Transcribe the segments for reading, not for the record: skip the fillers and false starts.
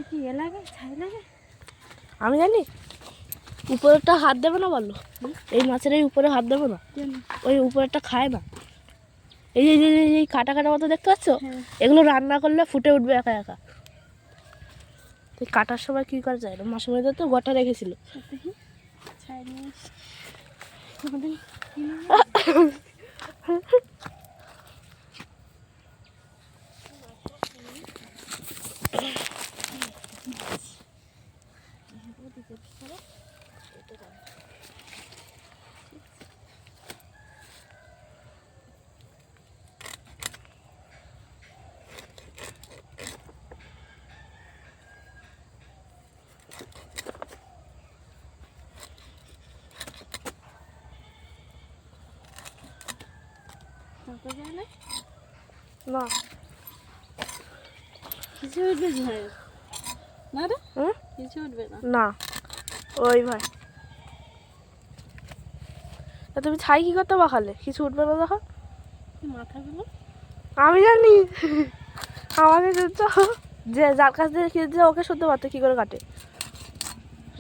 কি এ লাগে, ছাই লাগে? আমি জানি। উপরেরটা হাত দেবে না বললো, এই মাছের এই উপরে হাত দেবো না, ওই উপরেরটা খায় না। এই যে এই কাটা কাটা মতো দেখতে পাচ্ছ, এগুলো রান্না করলে ফুটে উঠবে একা একা। তুই কাটার সময় কী করে যায় না, মাসে মধ্যে তো গোটা রেখেছিল। না কিছু উঠবে না রে, কিছু উঠবে না। না ওই ভাই, তুমি ছাই কি করতে বাখালে, কিছু উঠবে না দেখো মাথাগুলো। আমি জানি। আমাকে যে যার কাছ থেকে খেয়েছে ওকে শুনতে পারতো কী করে কাটে,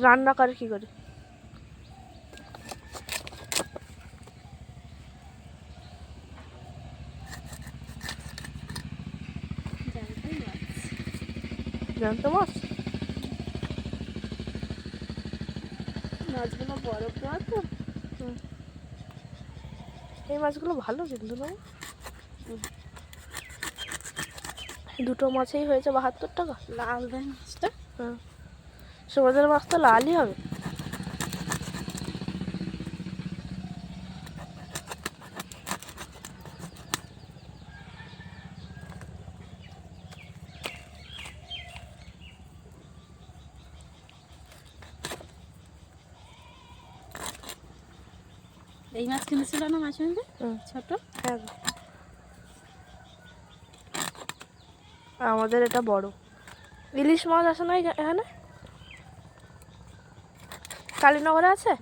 রান্না করে কী করে। জানতো মাছ, মাছগুলো বড় বড় তো। এই মাছগুলো ভালো কিন্তু না, দুটো মাছেই হয়েছে 72 টাকা। লাল দেন মাছটা। হ্যাঁ, সমুদ্রের মাছ তো লালই হবে। এই মাছ কিনেছিল না মাছ মধ্যে ছোট। হ্যাঁ, আমাদের এটা বড়। ইলিশ মাছ আছে না এখানে, কালীনগরে আছে।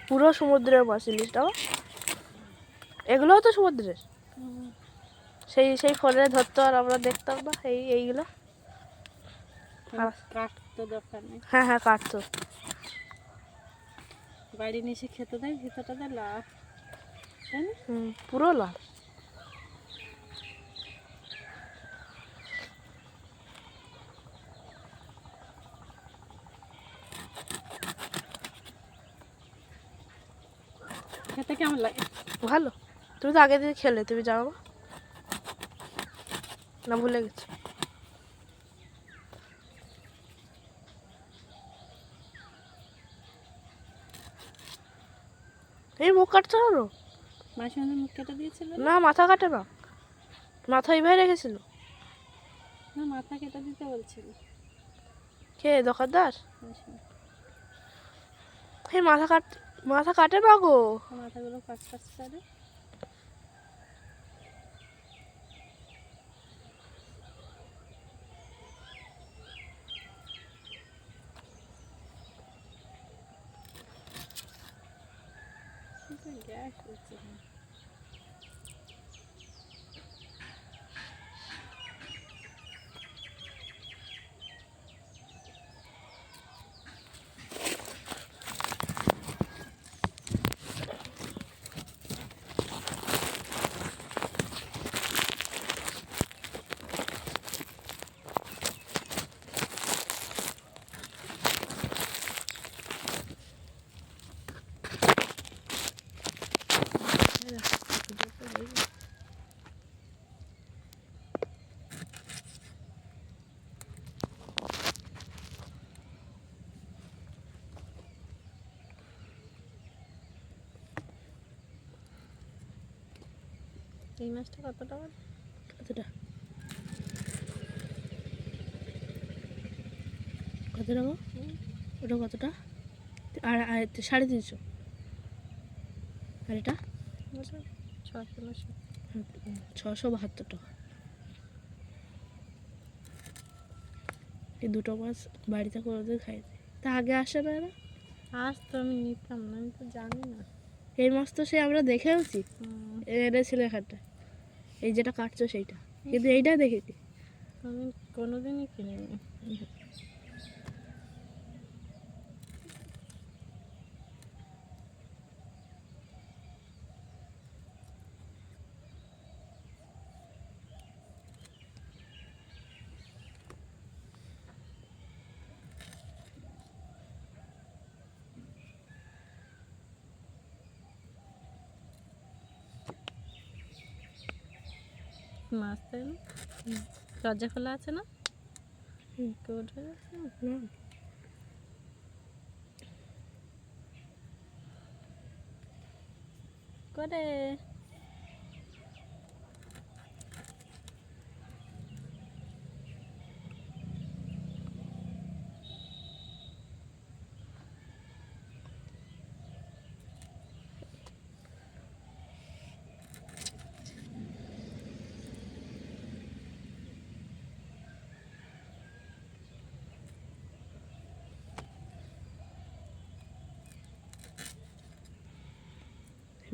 পুরো সমুদ্রের মাছ ইলিশটা, এগুলোও তো সমুদ্রের। সেই সেই ফোনে ধরতো আর আমরা দেখতাম না এইগুলো। কাটতো দরকার নেই। হ্যাঁ হ্যাঁ কাটতো, বাড়ি নিয়ে এসে খেতে দেয়, ভিতরটা দেয় লাল, তাই না? পুরো লাল। খেতে কেমন লাগে? ভালো। তুমি তো আগে দিয়ে খেলে, তুমি যাও না, ভুলে গেছো। এই মুখ কাটছো আরো? মাঝে মাঝে মুখ কেটে দিয়েছিল না, মাথা কাটে না, মাথা এইভাবে রেখেছিল। না, মাথা কেটে দিতে বলছিল কে দোকানদার? এই মাথা কাটে না গো, মাথাগুলো কাট কাটছে করে। গ্যাস হচ্ছে না। এই মাছটা কত টাকা? কতটা কত টাকা ওটা, কতটা? আর 350। আর এটা 672 টাকা। এই দুটো মাছ বাড়িতে কোনোদিন খাইনি, তা আগে আসে না এরা? আজ তো আমি নিতাম না, আমি তো জানি না। এই মাছ তো সে আমরা দেখেওছি, এনেছিল এখানটায়। এই যেটা কাটছো সেইটা, কিন্তু এইটা দেখেছি। আমি কোনোদিনই কিনিনি। মাছ তাই না? দরজা খোলা আছে না? কেউ উঠে যাচ্ছে না? করে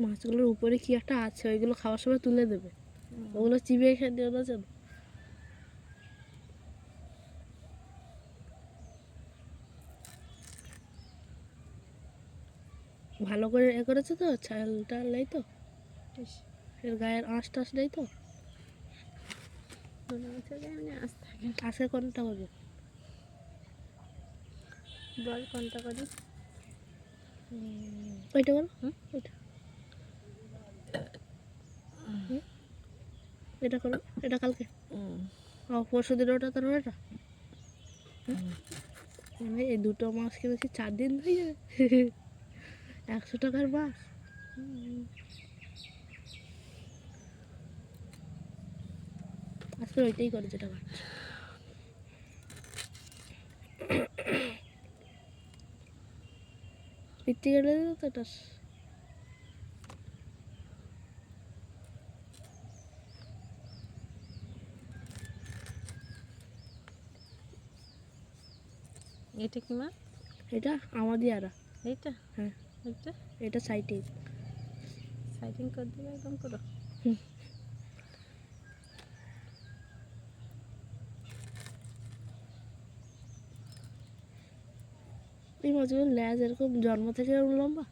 মাছগুলোর উপরে কি একটা আছে, ওইগুলো খাওয়ার সময় তুলে দেবে, ওগুলো চিবিয়ে খেয়ে দিও না যেন। ভালো করে এ করেছে তো, ছালটা নেই তো, ইস, এর গায়ের আঁশ টাশ নেই তো। মনে হচ্ছে যে এমনি আস থাকে। আজকে কোনটা করবে? বল কোনটা করি? ওইটা করো। হুম? ওইটা এটা করো, এটা কালকে। ও পরশু দিন ওটা, তার ওটা মানে এই দুটো মাছ কিনেছি 4 দিন হয়ে যাবে। 100 টাকার মাছ। আজকে ওইটাই করে যেটা কাটছে। পিত্তি কেটে দিল তো এটা। এটা কি মাছ? এটা আমাদের আরা। এইটা? হ্যাঁ, এইটা এটা সাইটে। সাইডিং করে দিবে একদম পুরো। এই মাছগুলো ল্যাজ এরকম জন্ম থেকে এরকম লম্বা।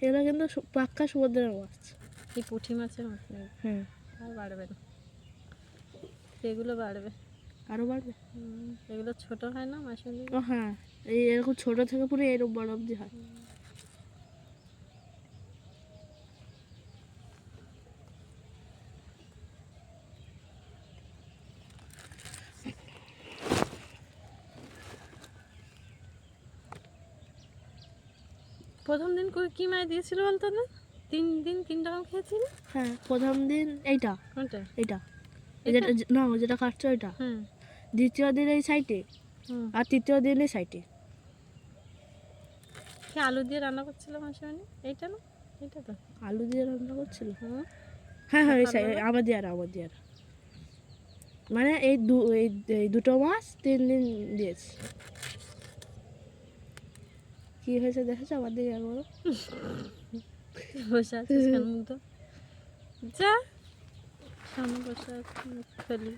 এগুলো কিন্তু পাক্কা সমুদ্রের মাছ। এই পুঁটি মাছের মাছ নেই, হ্যাঁ, আর বাড়বে না, এগুলো বাড়বে। আরও বাড়বে। এগুলো ছোট হয় না মাছগুলো? ও হ্যাঁ, এই এরকম ছোটো থেকে পুরো এরকম বড় অবধি হয়। প্রথম দিন কি মাছ দিয়েছিল বলতো না? 3 দিন 3 রকম খেয়েছিল। হ্যাঁ, প্রথম দিন এইটা, কোনটা? এইটা যেটা না, যেটা কাটছো ওইটা। হুম দ্বিতীয় দিন এই সাইডে, হুম। আর তৃতীয় দিন এই সাইডে। কি আলু দিয়ে রান্না করছিল মাসিমণি? এইটা না? এইটা তো। আলু দিয়ে রান্না করছিল। হুম। হ্যাঁ হ্যাঁ, এই সকালবেলা? আমাদের আর আমাদের আর মানে এই দুটো মাছ 3 দিন দিয়েছে। কি হয়েছে দেখেছো আমার দিকে একবারও? বসে আছিস কেন মুগ্ধ? যা সামনে বসে আছি, ফেলি।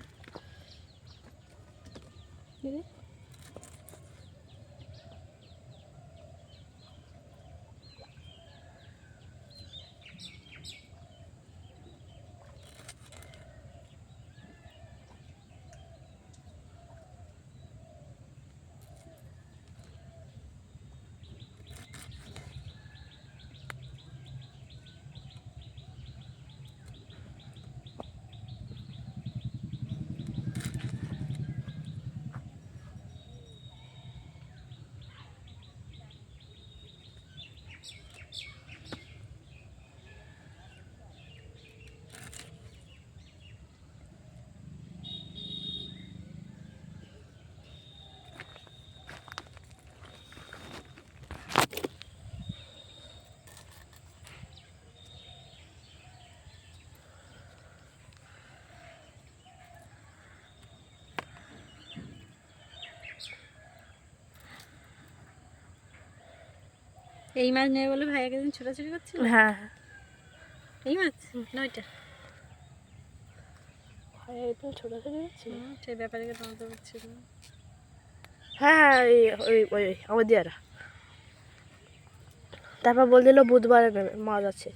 এই মাছ নেই বলে ভাই একদিন ছোটাছুটি করছিল। হ্যাঁ হ্যাঁ এই মাছ নয়টা একটু ছোটাছুটি করছিল। সেই ব্যাপারে তোমাদের হচ্ছিল। হ্যাঁ হ্যাঁ ওই ওই ওই আমার দিয়ারা। তারপর বলছিল বুধবারে নেবে মাছ আছে।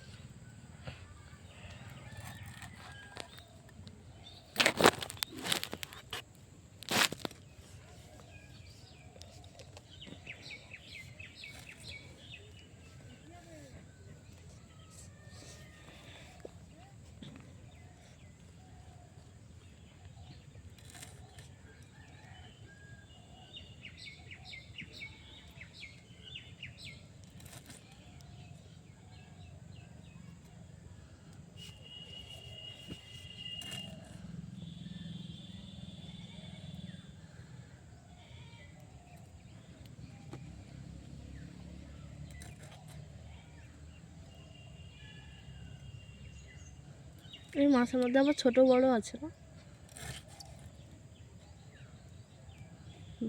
এই মাছের মধ্যে আবার ছোট বড় আছে না?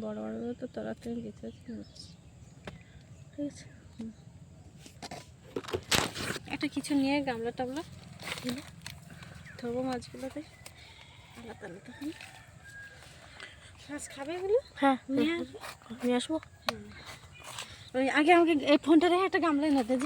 বড় বড় তো তোরা তুমি গেছে ঠিক আছে। একটা কিছু নিয়ে গামলা টামলা ধরবো মাছগুলোতে আলাদা আলাদা মাছ খাবে এগুলো। হ্যাঁ নিয়ে আসবো। নিয়ে আসবো। ওই আগে আমাকে এই ফোনটা রেখে একটা গামলা এনে দে যে।